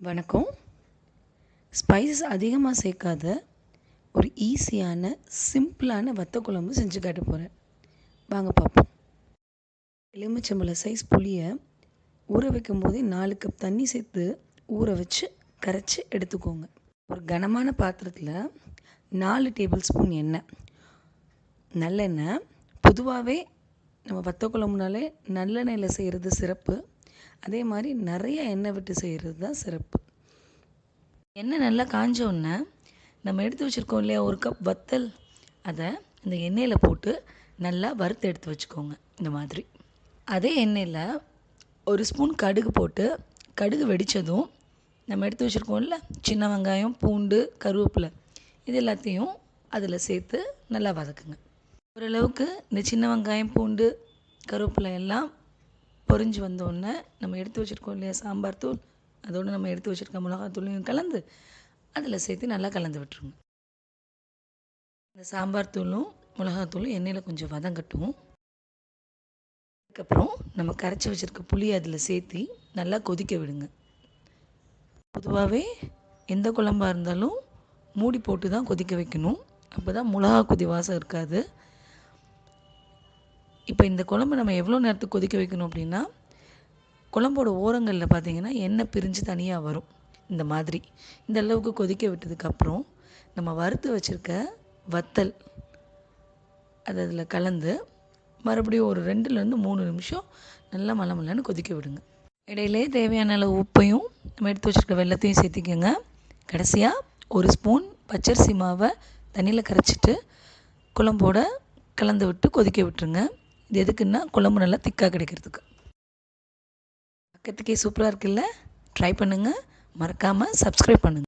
வணக்கம். ஸ்பைசஸ் அதிகமாக சேர்க்காத ஒரு ஈஸியான சிம்பிளான வத்த குழம்பு செஞ்சு காட்ட போகிறேன். வாங்க பார்ப்போம். எலுமிச்சம்பழம் சைஸ் புளியை ஊற வைக்கும் போதே 4 கப் தண்ணி சேர்த்து ஊற வச்சு கரைச்சி எடுத்துக்கோங்க. ஒரு கனமான பாத்திரத்தில் 4 டேபிள் ஸ்பூன் எண்ணெய், நல்லெண்ணெய். பொதுவாகவே நம்ம வத்த குழம்புனாலே நல்லெண்ணெயில் செய்கிறது சிறப்பு. அதே மாதிரி நிறைய எண்ணெய் விட்டு செய்கிறது தான் சிறப்பு. எண்ணெய் நல்லா காஞ்ச உடனே நம்ம எடுத்து வச்சுருக்கோம் இல்லையா, 1 கப் வத்தல், அதை இந்த எண்ணெயில் போட்டு நல்லா வறுத்து எடுத்து வச்சுக்கோங்க. இந்த மாதிரி அதே எண்ணெயில் 1 ஸ்பூன் கடுகு போட்டு, கடுகு வெடித்ததும் நம்ம எடுத்து வச்சுருக்கோம்ல சின்ன வெங்காயம், பூண்டு, கருவேப்பிலை, இது எல்லாத்தையும் அதில் சேர்த்து நல்லா வதக்குங்க. ஓரளவுக்கு இந்த சின்ன வெங்காயம், பூண்டு, கருவேப்பிலை எல்லாம் பொரிஞ்சு வந்தோடனே நம்ம எடுத்து வச்சுருக்கோம் இல்லையா சாம்பார் தூள், அதோடு நம்ம எடுத்து வச்சுருக்க மிளகாத்தூளையும் கலந்து அதில் சேர்த்து நல்லா கலந்து விட்டுருங்க. இந்த சாம்பார் தூளும் மிளகாத்தூளும் எண்ணெயில் கொஞ்சம் வதங்கட்டும். அதுக்கப்புறம் நம்ம கரைச்சி வச்சுருக்க புளியை அதில் சேர்த்து நல்லா கொதிக்க விடுங்க. பொதுவாகவே எந்த குழம்பாக இருந்தாலும் மூடி போட்டு தான் கொதிக்க வைக்கணும். அப்போ தான் மிளகா கொதி வாசம் இருக்காது. இப்போ இந்த குழம்பு நம்ம எவ்வளோ நேரத்துக்கு கொதிக்க வைக்கணும் அப்படின்னா, குழம்போட ஓரங்களில் பார்த்திங்கன்னா எண்ணெய் பிரிஞ்சு தனியாக வரும். இந்த மாதிரி இந்த அளவுக்கு கொதிக்க விட்டதுக்கப்புறம் நம்ம வறுத்து வச்சுருக்க வத்தல் அதை அதில் கலந்து மறுபடியும் ஒரு 2லேருந்து 3 நிமிஷம் நல்லா மலமலன்னு கொதிக்க விடுங்க. இடையிலே தேவையான அளவு உப்பையும் நம்ம எடுத்து வச்சுருக்க வெல்லத்தையும் சேர்த்திக்கோங்க. கடைசியாக 1 ஸ்பூன் பச்சரிசி மாவை தண்ணியில் கரைச்சிட்டு குழம்போட கலந்து விட்டு கொதிக்க விட்டுருங்க. இது எதுக்குன்னா குழம்பு நல்லா திக்காக கிடைக்கிறதுக்கு. பக்கத்துக்கே சூப்பராக இருக்குல்ல, ட்ரை பண்ணுங்கள். மறக்காமல் சப்ஸ்கிரைப் பண்ணுங்கள்.